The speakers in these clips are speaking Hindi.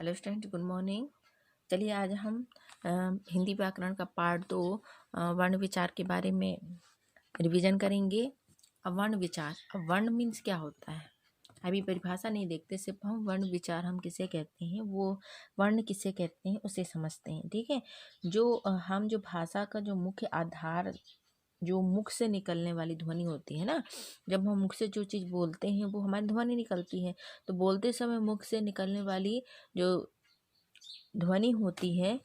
Hello student, good morning. चलिए आज हम हिंदी व्याकरण का पार्ट 2 वर्ण विचार के बारे में रिवीजन करेंगे। अब वर्ण विचार, अब वर्ण मीन्स क्या होता है, अभी परिभाषा नहीं देखते, सिर्फ हम वर्ण विचार हम किसे कहते हैं, वो वर्ण किसे कहते हैं उसे समझते हैं। ठीक है, हम जो भाषा का जो मुख्य आधार, जो मुख से निकलने वाली ध्वनि होती है ना, जब हम मुख से जो चीज़ बोलते हैं वो हमारी ध्वनि निकलती है। तो बोलते समय मुख से निकलने वाली जो ध्वनि होती है,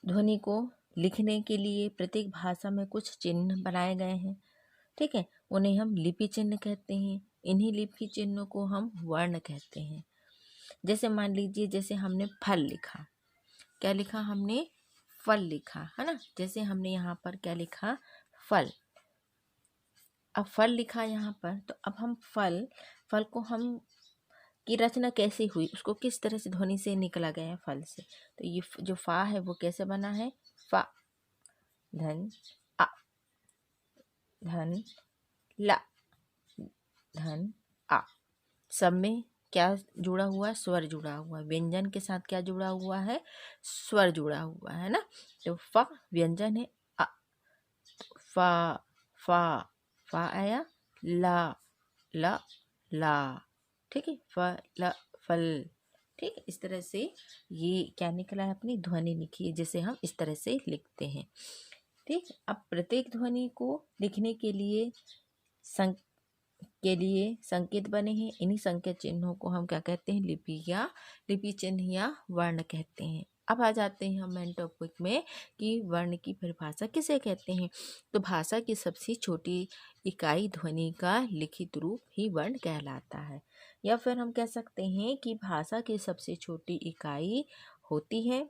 ध्वनि को लिखने के लिए प्रत्येक भाषा में कुछ चिन्ह बनाए गए हैं। ठीक है, उन्हें हम लिपि चिन्ह कहते हैं। इन्हीं लिपि चिन्हों को हम वर्ण कहते हैं। जैसे मान लीजिए, जैसे हमने फल लिखा, क्या लिखा हमने, फल लिखा है ना। जैसे हमने यहाँ पर क्या लिखा, फल। अब फल लिखा यहाँ पर, तो अब हम फल को हम की रचना कैसे हुई, उसको किस तरह से ध्वनि से निकला गया है फल से। तो ये जो फा है वो कैसे बना है, फा धन आ धन ला धन आ। सब में क्या जुड़ा हुआ है, स्वर जुड़ा हुआ है। व्यंजन के साथ क्या जुड़ा हुआ है, स्वर जुड़ा हुआ है ना। तो फ व्यंजन है, आ फा फा फा आया, ला ला ला। ठीक है, फल फल। ठीक है, इस तरह से ये क्या निकला है, अपनी ध्वनि निकली, जिसे हम इस तरह से लिखते हैं। ठीक, अब प्रत्येक ध्वनि को लिखने के लिए संकेत बने हैं। इन्हीं संकेत चिन्हों को हम क्या कहते हैं, लिपि चिन्ह या वर्ण कहते हैं। अब आ जाते हैं हम मेन टॉपिक में कि वर्ण की परिभाषा किसे कहते हैं। तो भाषा की सबसे छोटी इकाई ध्वनि का लिखित रूप ही वर्ण कहलाता है। या फिर हम कह सकते हैं कि भाषा की सबसे छोटी इकाई होती है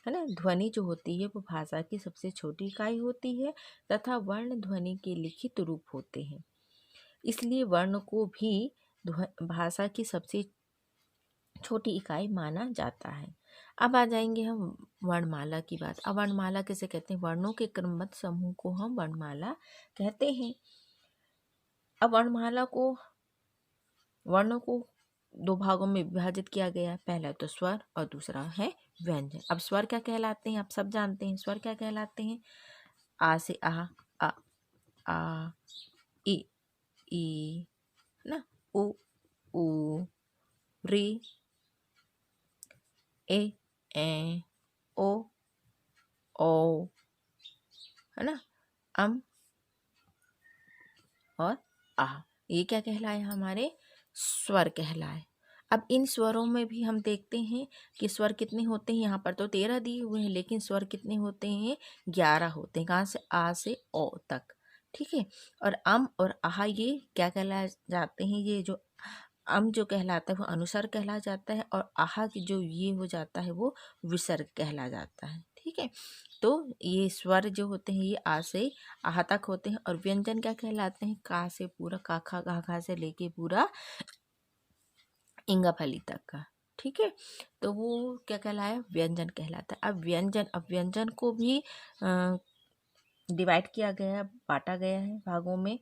ना। ध्वनि जो होती है वो भाषा की सबसे छोटी इकाई होती है तथा वर्ण ध्वनि के लिखित रूप होते हैं। इसलिए वर्ण को भी भाषा की सबसे छोटी इकाई माना जाता है। अब आ जाएंगे हम वर्णमाला की बात। अब वर्णमाला किसे कहते हैं, वर्णों के क्रमबद्ध समूह को हम वर्णमाला कहते हैं। अब वर्णों को दो भागों में विभाजित किया गया है। पहला तो स्वर और दूसरा है व्यंजन। अब स्वर क्या कहलाते हैं, आप सब जानते हैं। स्वर क्या कहलाते हैं, आ से आ ई ना, उ री ए ओ है ना, अम और आ। ये क्या कहलाए, हमारे स्वर कहलाए। अब इन स्वरों में भी हम देखते हैं कि स्वर कितने होते हैं। यहाँ पर तो 13 दिए हुए हैं, लेकिन स्वर कितने होते हैं, 11 होते हैं। कहाँ से, आ से ओ तक। ठीक है, और अम और आहा ये क्या कहलाए जाते हैं, ये जो अम जो कहलाता है वो अनुस्वर कहला जाता है, और आहा की जो ये हो जाता है वो विसर्ग कहला जाता है। ठीक है, तो ये स्वर जो होते हैं ये आ से आहा तक होते हैं। और व्यंजन क्या कहलाते हैं, का से पूरा काखा घाघा से लेके पूरा इंगा फली तक का। ठीक है, तो वो क्या कहलाया, व्यंजन कहलाता है। अब व्यंजन को भी डिवाइड किया गया, बांटा गया है भागों में,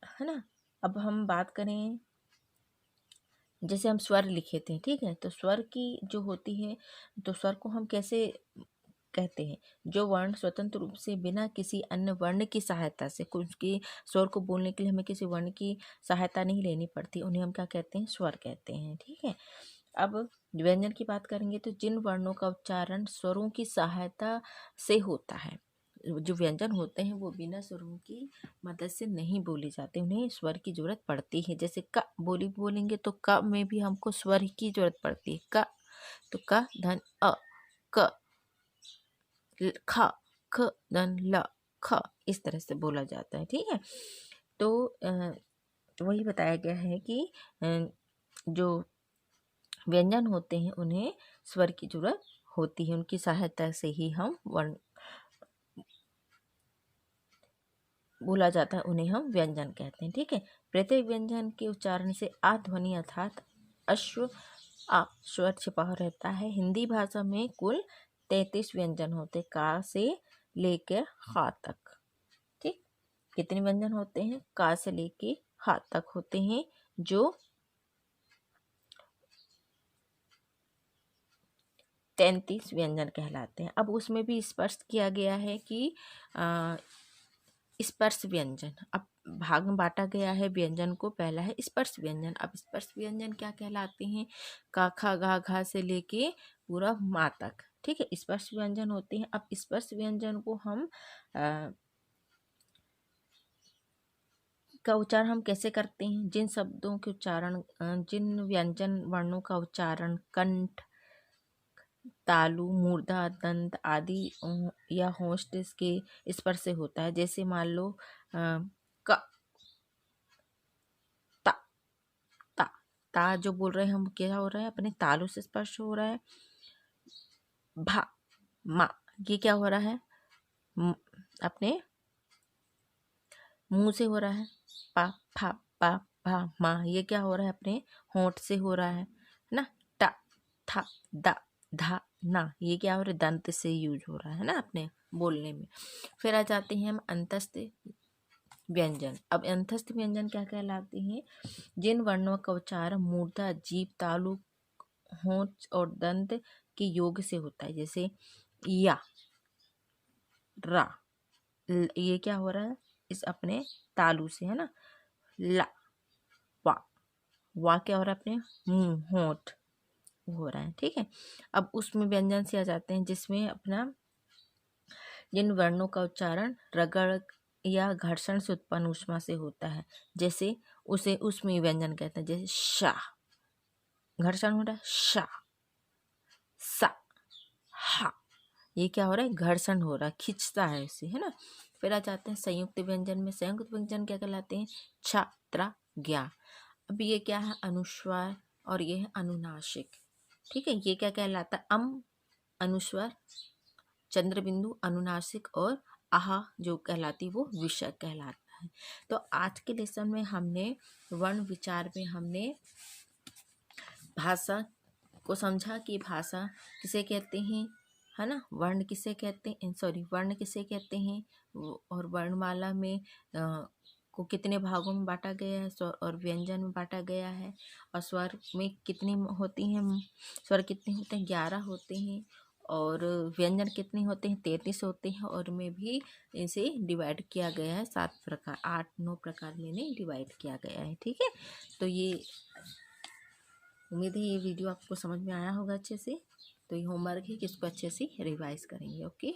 है ना। अब हम बात करें, जैसे हम स्वर लिखे थे, ठीक है, तो स्वर की जो होती है, तो स्वर को हम कैसे कहते हैं, जो वर्ण स्वतंत्र रूप से बिना किसी अन्य वर्ण की सहायता से, कुछ के स्वर को बोलने के लिए हमें किसी वर्ण की सहायता नहीं लेनी पड़ती, उन्हें हम क्या कहते हैं, स्वर कहते हैं। ठीक है, अब व्यंजन की बात करेंगे तो जिन वर्णों का उच्चारण स्वरों की सहायता से होता है, जो व्यंजन होते हैं वो बिना स्वरों की मदद से नहीं बोले जाते, उन्हें स्वर की जरूरत पड़ती है। जैसे क बोलेंगे तो क में भी हमको स्वर की जरूरत पड़ती है। क तो क धन अ, क ख ख धन ल ख, इस तरह से बोला जाता है। ठीक है, तो वही बताया गया है कि जो व्यंजन होते हैं उन्हें स्वर की जरूरत होती है, उनकी सहायता से ही हम वर्ण बोला जाता है, उन्हें हम व्यंजन कहते हैं। ठीक है, प्रत्येक व्यंजन के उच्चारण से आ ध्वनि अर्थात अश्व आ स्वर छिपा रहता है। हिंदी भाषा में कुल 33 व्यंजन होते, का से लेकर खा तक। ठीक, कितने व्यंजन होते हैं, का से लेके ह तक होते हैं, जो 33 व्यंजन कहलाते हैं। अब उसमें भी स्पष्ट किया गया है कि स्पर्श व्यंजन, अब भाग में बांटा गया है व्यंजन को। पहला है स्पर्श व्यंजन। अब स्पर्श व्यंजन क्या कहलाते हैं? का खा गा घा से लेके पूरा मा तक, ठीक है, स्पर्श व्यंजन होते हैं। अब स्पर्श व्यंजन को हम का उच्चारण हम कैसे करते हैं? जिन शब्दों के उच्चारण, जिन व्यंजन वर्णों का उच्चारण कंठ, तालु, मूर्धा, दंत आदि या होंठ के स्पर्श से होता है। जैसे मान लो क, ता, ता, ता जो बोल रहे हैं हम, क्या हो रहा है? अपने तालु से स्पर्श हो रहा है। भा, मा, ये क्या हो रहा है? अपने मुंह से हो रहा है। पा, फा, पा, भा, मा, ये क्या हो रहा है? अपने होंठ से हो रहा है ना। टा, था, दा, धा, ना, ये क्या हो रहा है? दंत से यूज हो रहा है ना अपने बोलने में। फिर आ जाते हैं हम अंतस्थ व्यंजन। अब अंतस्थ व्यंजन क्या कहलाते हैं? जिन वर्णों का उच्चारण मूर्धा, जीभ, तालु, होंठ और दंत के योग से होता है। जैसे या, रा, ये क्या हो रहा है? इस अपने तालु से है ना। ला, वा, वा क्या हो रहा है? अपने मुंह, होंठ हो रहा है, ठीक है। अब उसमें व्यंजन से आ जाते हैं जिसमें अपना जिन वर्णों का उच्चारण रगड़ या घर्षण से उत्पन्न ऊष्मा से होता है। जैसे उसे उसमें व्यंजन कहते हैं। जैसे शा, घर्षण हो रहा है, शा, सा, हा, ये क्या हो रहा है? घर्षण हो रहा है, खींचता है इसे, है ना। फिर आ जाते हैं संयुक्त व्यंजन में। संयुक्त व्यंजन क्या कहलाते हैं? छ, त्रा, ज्ञा। अब ये क्या है? अनुस्वार और ये है अनुनासिक, ठीक है। ये क्या कहलाता है? अनुस्वार, चंद्र बिंदु, अनुनासिक और आहा जो कहलाती वो विसर्ग कहलाता है। तो आज के लेसन में हमने वर्ण विचार में हमने भाषा को समझा कि भाषा किसे कहते हैं, है ना। वर्ण किसे कहते हैं, सॉरी, वर्ण किसे कहते हैं, और वर्णमाला में को कितने भागों में बांटा गया है, स्वर और व्यंजन में बांटा गया है, और स्वर में कितनी होती हैं, स्वर कितने होते हैं? 11 होते हैं, और व्यंजन कितने होते हैं? 33 होते हैं। और में भी इसे डिवाइड किया गया है 7 प्रकार, 8-9 प्रकार में इन्हें डिवाइड किया गया है, ठीक है। तो ये उम्मीद है ये वीडियो आपको समझ में आया होगा अच्छे से। तो ये होमवर्क है कि इसको अच्छे से रिवाइज करेंगे। ओके।